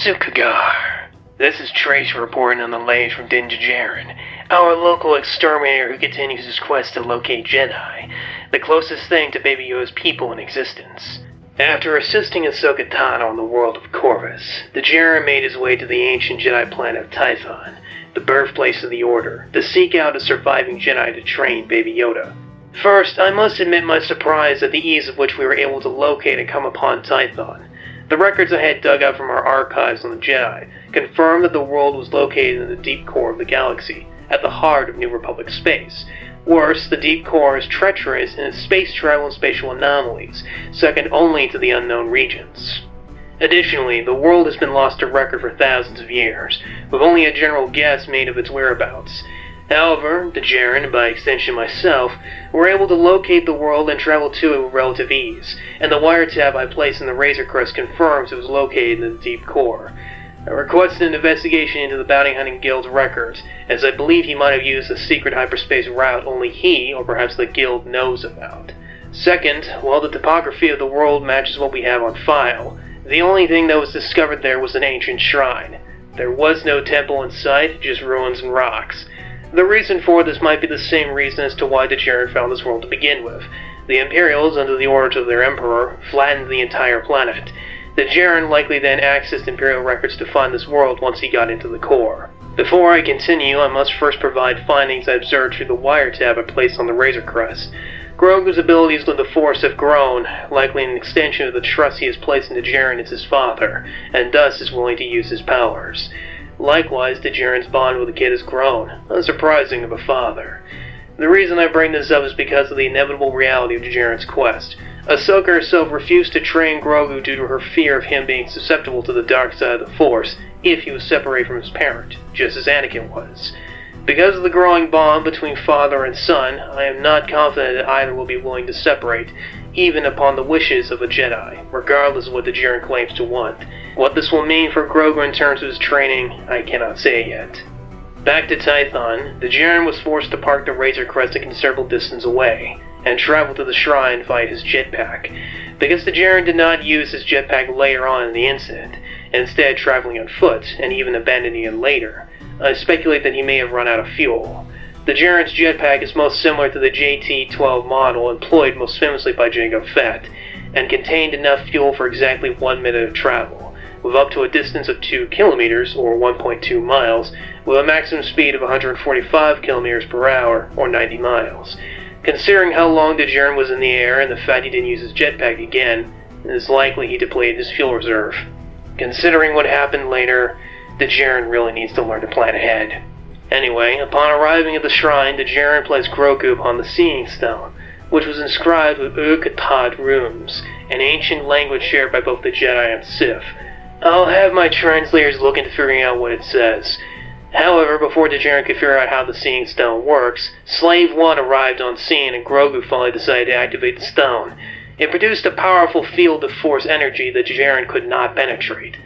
Sukagar. This is Trace reporting on the latest from Din Djarin, our local exterminator who continues his quest to locate Jedi, the closest thing to Baby Yoda's people in existence. After assisting Ahsoka Tano in the world of Corvus, Djarin made his way to the ancient Jedi planet of Tython, the birthplace of the Order, to seek out a surviving Jedi to train Baby Yoda. First, I must admit my surprise at the ease of which we were able to locate and come upon Tython. The records I had dug up from our archives on the Jedi confirmed that the world was located in the deep core of the galaxy, at the heart of New Republic space. Worse, the deep core is treacherous in its space travel and spatial anomalies, second only to the unknown regions. Additionally, the world has been lost to record for thousands of years, with only a general guess made of its whereabouts. However, Djarin, and by extension myself, were able to locate the world and travel to it with relative ease, and the wiretap I placed in the Razor Crest confirms it was located in the deep core. I requested an investigation into the Bounty Hunting Guild's records, as I believe he might have used a secret hyperspace route only he, or perhaps the Guild, knows about. Second, while the topography of the world matches what we have on file, the only thing that was discovered there was an ancient shrine. There was no temple in sight, just ruins and rocks. The reason for this might be the same reason as to why Djarin found this world to begin with. The Imperials, under the orders of their Emperor, flattened the entire planet. Djarin likely then accessed Imperial records to find this world once he got into the core. Before I continue, I must first provide findings I observed through the wiretap I placed on the Razor Crest. Grogu's abilities with the Force have grown, likely an extension of the trust he has placed in Djarin as his father, and thus is willing to use his powers. Likewise, Djarin's bond with the kid has grown, unsurprising of a father. The reason I bring this up is because of the inevitable reality of Djarin's quest. Ahsoka herself refused to train Grogu due to her fear of him being susceptible to the dark side of the Force if he was separated from his parent, just as Anakin was. Because of the growing bond between father and son, I am not confident that either will be willing to separate, even upon the wishes of a Jedi, regardless of what Djarin claims to want. What this will mean for Grogu in terms of his training, I cannot say yet. Back to Tython, Djarin was forced to park the Razor Crest a considerable distance away, and travel to the shrine via his jetpack. Because Djarin did not use his jetpack later on in the incident, instead traveling on foot, and even abandoning it later, I speculate that he may have run out of fuel. Djarin's jetpack is most similar to the JT-12 model employed most famously by Jango Fett, and contained enough fuel for exactly 1 minute of travel, with up to a distance of 2 kilometers, or 1.2 miles, with a maximum speed of 145 kilometers per hour, or 90 miles. Considering how long Djarin was in the air and the fact he didn't use his jetpack again, it is likely he depleted his fuel reserve. Considering what happened later, Djarin really needs to learn to plan ahead. Anyway, upon arriving at the shrine, Djarin placed Grogu upon the Seeing Stone, which was inscribed with Ur-Katad runes, an ancient language shared by both the Jedi and Sith. I'll have my translators look into figuring out what it says. However, before Djarin could figure out how the Seeing Stone works, Slave 1 arrived on scene and Grogu finally decided to activate the stone. It produced a powerful field of Force energy that Djarin could not penetrate.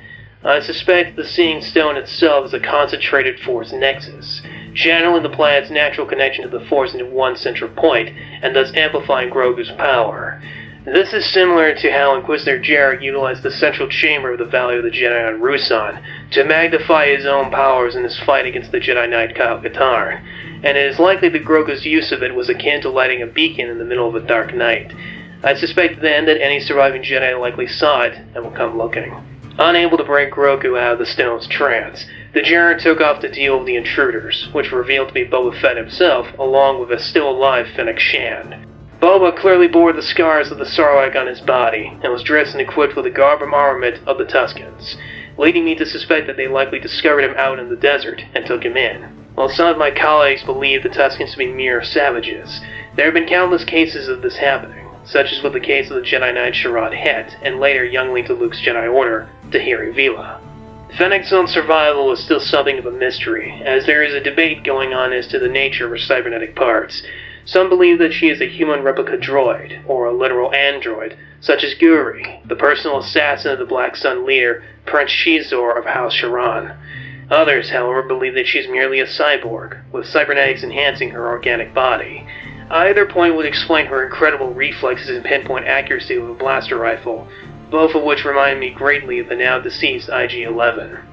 I suspect the Seeing Stone itself is a concentrated Force nexus, channeling the planet's natural connection to the Force into one central point, and thus amplifying Grogu's power. This is similar to how Inquisitor Jarrett utilized the central chamber of the Valley of the Jedi on Ruusan to magnify his own powers in his fight against the Jedi Knight Kyle Katarn, and it is likely that Grogu's use of it was akin to lighting a beacon in the middle of a dark night. I suspect then that any surviving Jedi likely saw it and will come looking. Unable to break Grogu out of the stone's trance, Djarin took off to deal with the intruders, which revealed to be Boba Fett himself, along with a still-alive Fennec Shand. Boba clearly bore the scars of the Sarlacc on his body, and was dressed and equipped with the garb and armament of the Tuskens, leading me to suspect that they likely discovered him out in the desert and took him in. While some of my colleagues believe the Tuskens to be mere savages, there have been countless cases of this happening, such as with the case of the Jedi Knight Sharad Het, and later youngling to Luke's Jedi Order, Tahiri Vila. Fennec's own survival is still something of a mystery, as there is a debate going on as to the nature of her cybernetic parts. Some believe that she is a human replica droid, or a literal android, such as Guri, the personal assassin of the Black Sun leader, Prince Shizor of House Sharan. Others, however, believe that she is merely a cyborg, with cybernetics enhancing her organic body. Either point would explain her incredible reflexes and pinpoint accuracy with a blaster rifle, both of which remind me greatly of the now deceased IG-11.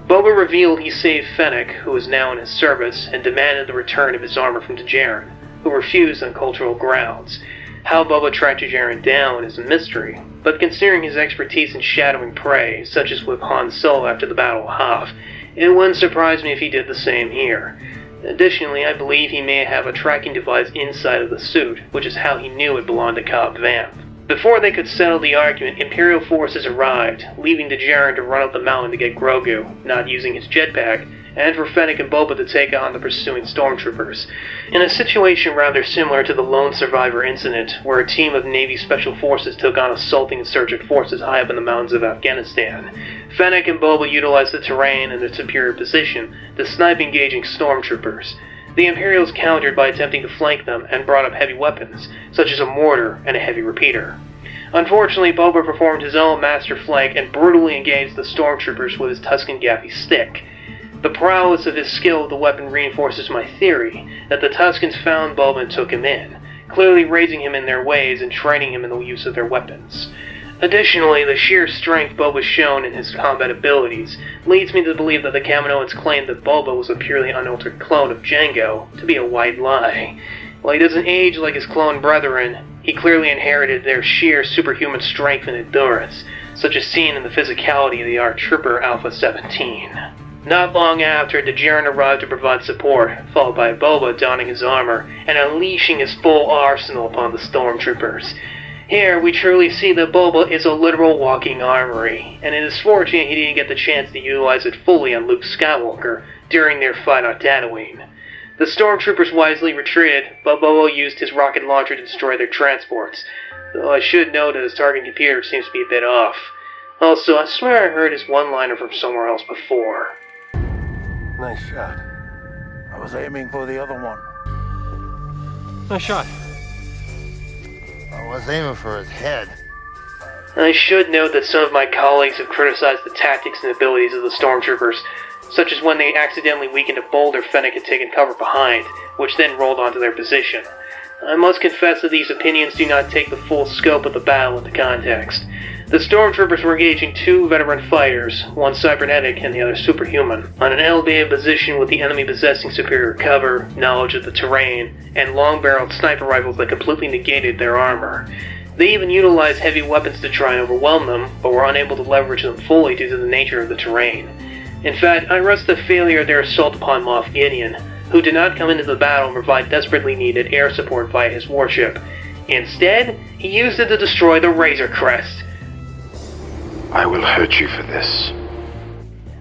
Boba revealed he saved Fennec, who was now in his service, and demanded the return of his armor from Djarin, who refused on cultural grounds. How Boba tracked Djarin down is a mystery, but considering his expertise in shadowing prey, such as with Han Solo after the Battle of Hoth, it wouldn't surprise me if he did the same here. Additionally, I believe he may have a tracking device inside of the suit, which is how he knew it belonged to Cobb Vanth. Before they could settle the argument, Imperial forces arrived, leaving Djarin to run up the mountain to get Grogu, not using his jetpack, and for Fennec and Boba to take on the pursuing stormtroopers. In a situation rather similar to the Lone Survivor incident, where a team of Navy Special Forces took on assaulting insurgent forces high up in the mountains of Afghanistan, Fennec and Boba utilized the terrain and their superior position to snipe engaging stormtroopers. The Imperials countered by attempting to flank them and brought up heavy weapons, such as a mortar and a heavy repeater. Unfortunately, Boba performed his own master flank and brutally engaged the stormtroopers with his Tusken Gaffi stick. The prowess of his skill with the weapon reinforces my theory that the Tuskens found Boba and took him in, clearly raising him in their ways and training him in the use of their weapons. Additionally, the sheer strength Boba's shown in his combat abilities leads me to believe that the Kaminoans claimed that Boba was a purely unaltered clone of Jango to be a white lie. While he doesn't age like his clone brethren, he clearly inherited their sheer superhuman strength and endurance, such as seen in the physicality of the ARC Trooper Alpha 17. Not long after, Djarin arrived to provide support, followed by Boba donning his armor and unleashing his full arsenal upon the stormtroopers. Here, we truly see that Boba is a literal walking armory, and it is fortunate he didn't get the chance to utilize it fully on Luke Skywalker during their fight on Tatooine. The stormtroopers wisely retreated, but Boba used his rocket launcher to destroy their transports, though I should note that his target computer seems to be a bit off. Also, I swear I heard his one-liner from somewhere else before. Nice shot. I was aiming for the other one. Nice shot. I was aiming for his head. I should note that some of my colleagues have criticized the tactics and abilities of the stormtroopers, such as when they accidentally weakened a boulder Fennec had taken cover behind, which then rolled onto their position. I must confess that these opinions do not take the full scope of the battle into context. The stormtroopers were engaging two veteran fighters, one cybernetic and the other superhuman, on an elevated position with the enemy possessing superior cover, knowledge of the terrain, and long-barreled sniper rifles that completely negated their armor. They even utilized heavy weapons to try and overwhelm them, but were unable to leverage them fully due to the nature of the terrain. In fact, I rest the failure of their assault upon Moff Gideon, who did not come into the battle and provide desperately needed air support via his warship. Instead, he used it to destroy the Razor Crest. I will hurt you for this.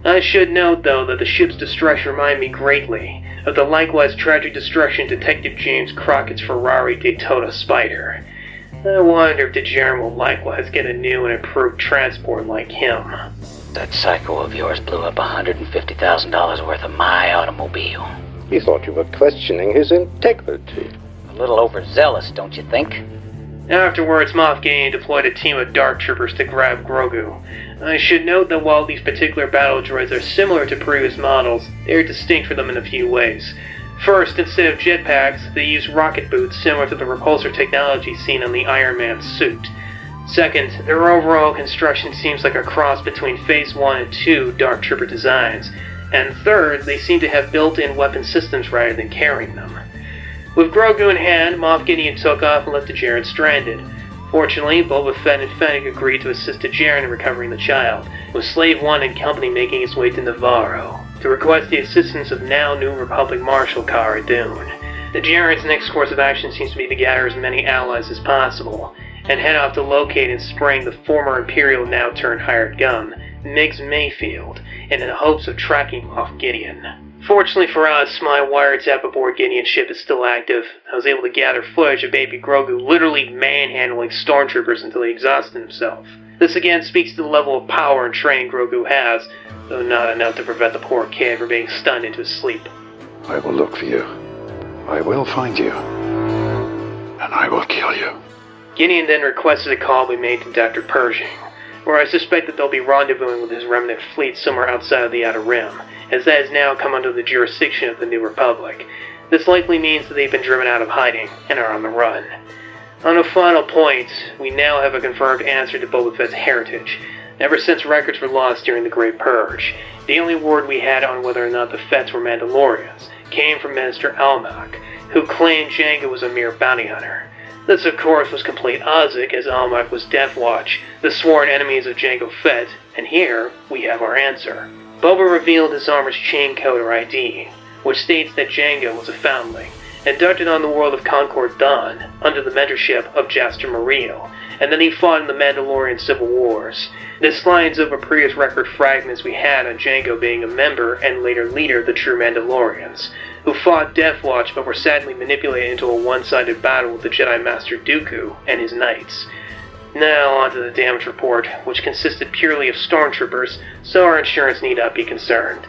I should note, though, that the ship's destruction reminded me greatly of the likewise tragic destruction of Detective James Crockett's Ferrari Daytona Spider. I wonder if Djarin will likewise get a new and improved transport like him. That psycho of yours blew up $150,000 worth of my automobile. He thought you were questioning his integrity. A little overzealous, don't you think? Afterwards, Moff Gideon deployed a team of Dark Troopers to grab Grogu. I should note that while these particular battle droids are similar to previous models, they are distinct from them in a few ways. First, instead of jetpacks, they use rocket boots similar to the repulsor technology seen on the Iron Man suit. Second, their overall construction seems like a cross between Phase 1 and 2 Dark Trooper designs. And third, they seem to have built-in weapon systems rather than carrying them. With Grogu in hand, Moff Gideon took off and left Djarin stranded. Fortunately, Boba Fett and Fennec agreed to assist Djarin in recovering the child, with Slave One and company making his way to Navarro, to request the assistance of now New Republic Marshal Cara Dune. Djarin's next course of action seems to be to gather as many allies as possible, and head off to locate and spring the former Imperial now-turned hired gun, Miggs Mayfield, in the hopes of tracking Moff Gideon. Fortunately for us, my wiretap aboard Gideon's ship is still active. I was able to gather footage of baby Grogu literally manhandling stormtroopers until he exhausted himself. This again speaks to the level of power and training Grogu has, though not enough to prevent the poor kid from being stunned into sleep. I will look for you. I will find you. And I will kill you. Gideon then requested a call be made to Dr. Pershing, where I suspect that they'll be rendezvousing with his remnant fleet somewhere outside of the Outer Rim, as that has now come under the jurisdiction of the New Republic. This likely means that they've been driven out of hiding and are on the run. On a final point, we now have a confirmed answer to Boba Fett's heritage. Ever since records were lost during the Great Purge, the only word we had on whether or not the Fetts were Mandalorians came from Minister Almach, who claimed Jango was a mere bounty hunter. This, of course, was complete Ozic, as Almach was Death Watch, the sworn enemies of Jango Fett, and here we have our answer. Boba revealed his armor's chain code or ID, which states that Jango was a foundling, inducted on the world of Concord Dawn under the mentorship of Jaster Murillo, and then he fought in the Mandalorian Civil Wars. This lines over previous record fragments we had on Jango being a member and later leader of the true Mandalorians, who fought Death Watch but were sadly manipulated into a one-sided battle with the Jedi Master Dooku and his knights. Now on to the damage report, which consisted purely of stormtroopers, so our insurance need not be concerned.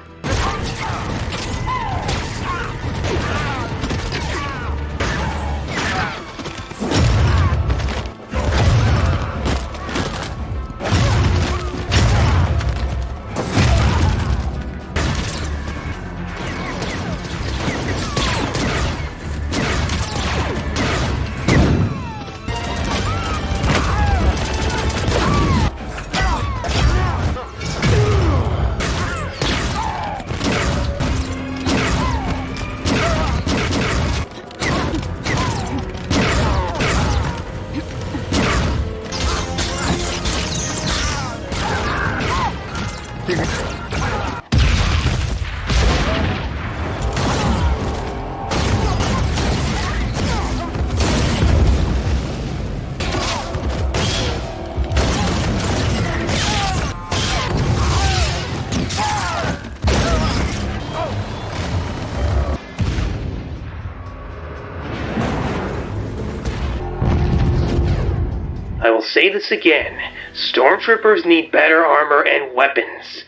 I will say this again, stormtroopers need better armor and weapons.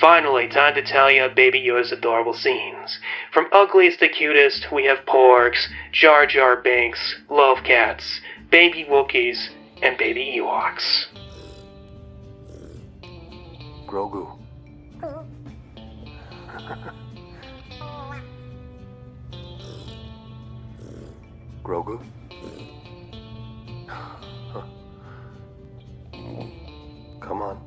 Finally, time to tell you Baby Yoda's adorable scenes. From ugliest to cutest, we have porgs, Jar Jar Binks, love cats, baby Wookiees, and baby Ewoks. Grogu. Grogu? Come on.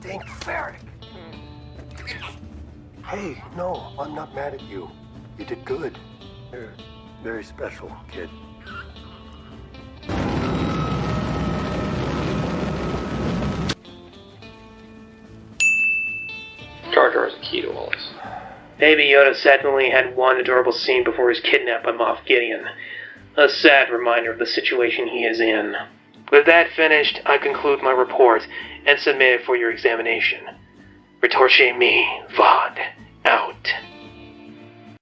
Dang ferret! Hey, no, I'm not mad at you. You did good. You're very special, kid. Jar Jar is the key to all this. Baby Yoda certainly had one adorable scene before he was kidnapped by Moff Gideon. A sad reminder of the situation he is in. With that finished, I conclude my report and submit it for your examination. Retorche me, Vod, out.